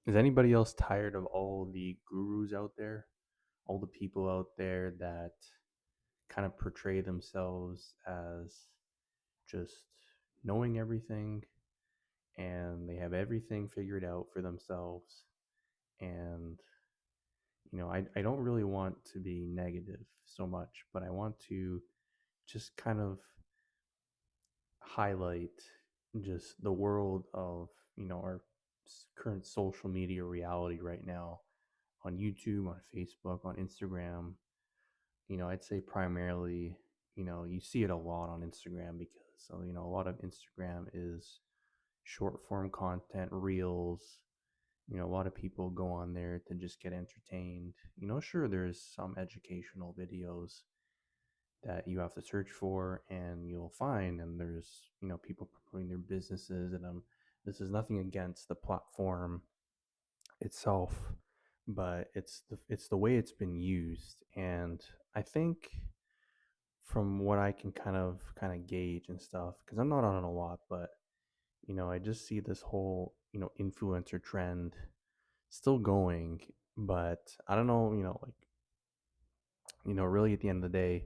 Is anybody else tired of all the gurus out there? All the people out there that kind of portray themselves as just knowing everything and they have everything figured out for themselves. And, I don't really want to be negative so much, but I want to just kind of highlight just the world of, our current social media reality right now on YouTube, on Facebook, on Instagram. I'd say primarily, you see it a lot on Instagram because, a lot of Instagram is short form content, reels. A lot of people go on there to just get entertained. Sure, there's some educational videos that you have to search for and you'll find, and there's, people promoting their businesses, and this is nothing against the platform itself, but it's the way it's been used. And I think from what I can kind of gauge and stuff, because I'm not on it a lot, but I just see this whole influencer trend still going. But I don't know, like, really at the end of the day,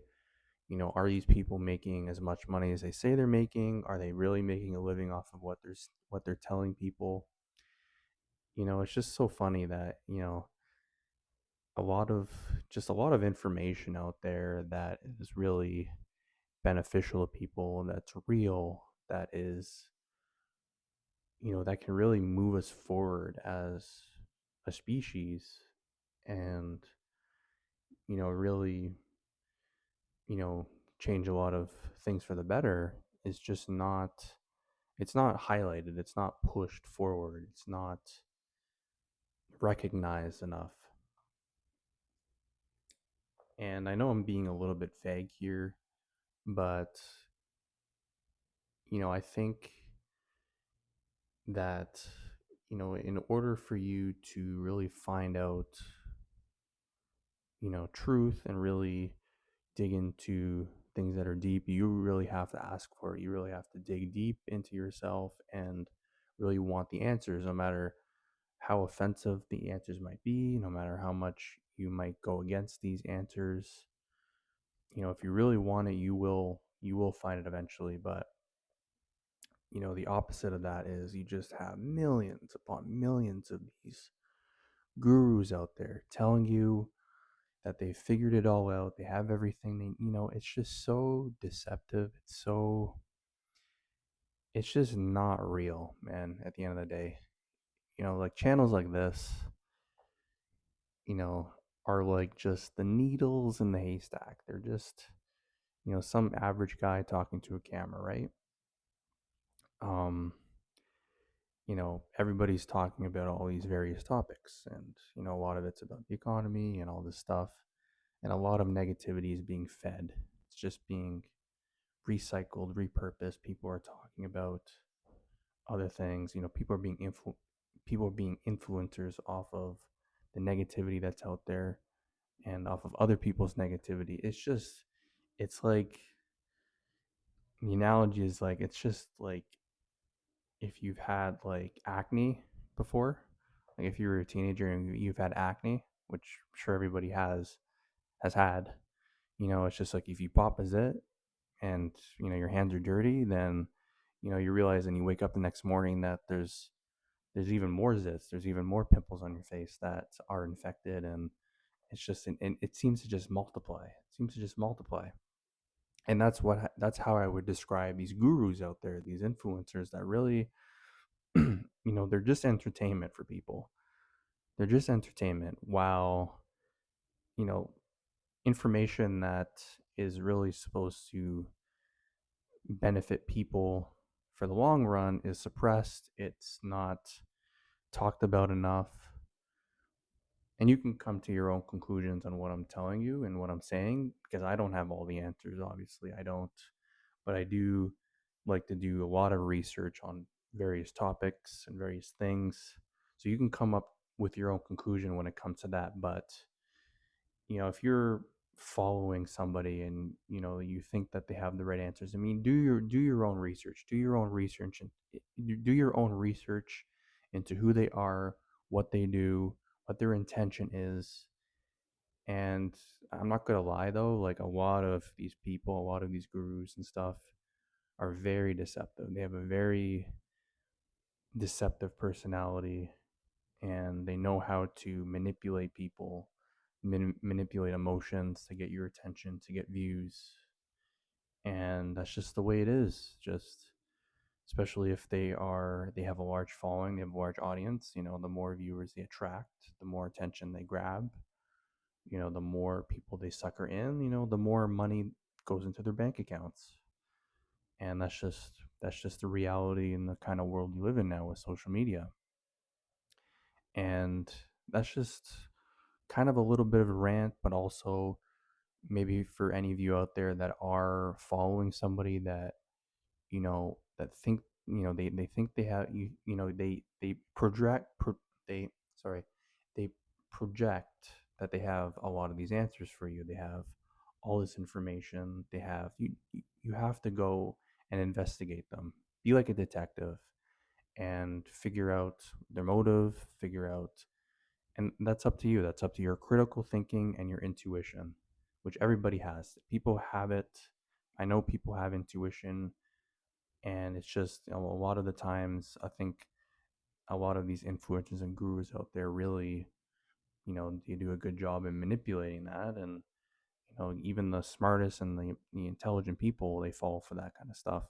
are these people making as much money as they say they're making? Are they really making a living off of what they're telling people? It's just so funny that a lot of a lot of information out there that is really beneficial to people, that's real, that is, that can really move us forward as a species, and really, you know change a lot of things for the better, is just not, it's not highlighted, it's not pushed forward, it's not recognized enough. And I know I'm being a little bit vague here, but I think that in order for you to really find out truth and really dig into things that are deep, you really have to ask for it. You really have to dig deep into yourself and really want the answers, no matter how offensive the answers might be, no matter how much you might go against these answers. If you really want it, you will find it eventually. But the opposite of that is you just have millions upon millions of these gurus out there telling you that they figured it all out. They have everything it's just so deceptive. It's just not real, man, at the end of the day. Like channels like this, you know, are like just the needles in the haystack. They're just, some average guy talking to a camera, right? Um, everybody's talking about all these various topics, and a lot of it's about the economy and all this stuff, and a lot of negativity is being fed. It's just being recycled, repurposed. People are talking about other things. People are being influencers off of the negativity that's out there and off of other people's negativity. It's like, the analogy is like, it's just like if you've had like acne before, like if you were a teenager and you've had acne, which I'm sure everybody has had. It's just like if you pop a zit and your hands are dirty, then you realize, and you wake up the next morning, that there's even more zits, there's even more pimples on your face that are infected, and and it seems to just multiply. It seems to just multiply. And that's how I would describe these gurus out there, these influencers that really, they're just entertainment for people. They're just entertainment, while you know information that is really supposed to benefit people for the long run is suppressed. It's not talked about enough. And you can come to your own conclusions on what I'm telling you and what I'm saying, because I don't have all the answers. Obviously, I don't. But I do like to do a lot of research on various topics and various things. So you can come up with your own conclusion when it comes to that. But, if you're following somebody and you think that they have the right answers, I mean, do your own research. Do your own research, and do your own research into who they are, what they do, what their intention is. And I'm not gonna lie though, like a lot of these people, a lot of these gurus and stuff are very deceptive. They have a very deceptive personality, and they know how to manipulate people, manipulate emotions to get your attention, to get views. And that's just the way it is. Just especially if they have a large following, they have a large audience, the more viewers they attract, the more attention they grab, the more people they sucker in, the more money goes into their bank accounts. And that's just the reality in the kind of world we live in now with social media. And that's just kind of a little bit of a rant, but also maybe for any of you out there that are following somebody that that think they think they have they they sorry they project that they have a lot of these answers for you. They have all this information. They have you have to go and investigate them. Be like a detective and figure out their motive, figure out, and that's up to you. That's up to your critical thinking and your intuition, which everybody has. People have it. I know people have intuition, and it's just a lot of the times I think a lot of these influencers and gurus out there really, they do a good job in manipulating that. And even the smartest and the intelligent people, they fall for that kind of stuff.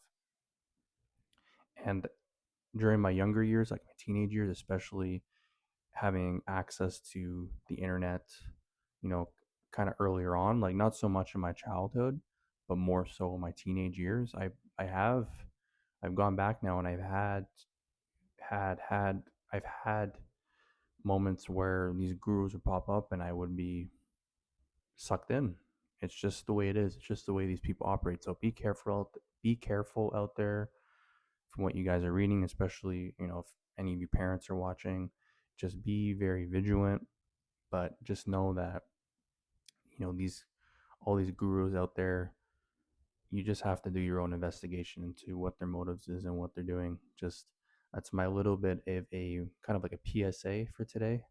And during my younger years, like my teenage years especially, having access to the internet, you know kind of earlier on, like not so much in my childhood, but more so in my teenage years, I've gone back now, and I've had moments where these gurus would pop up and I would be sucked in. It's just the way it is. It's just the way these people operate. So be careful out there from what you guys are reading, especially, if any of you parents are watching. Just be very vigilant, but just know that, these all these gurus out there, you just have to do your own investigation into what their motives is and what they're doing. Just that's my little bit of a kind of like a PSA for today.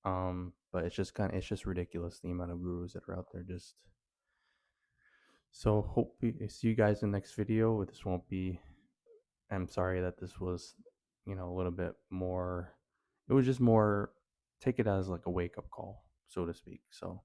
But it's just ridiculous the amount of gurus that are out there. Just so hope we see you guys in the next video. This won't be. I'm sorry that this was, a little bit more. It was just more. Take it as like a wake up call, so to speak. So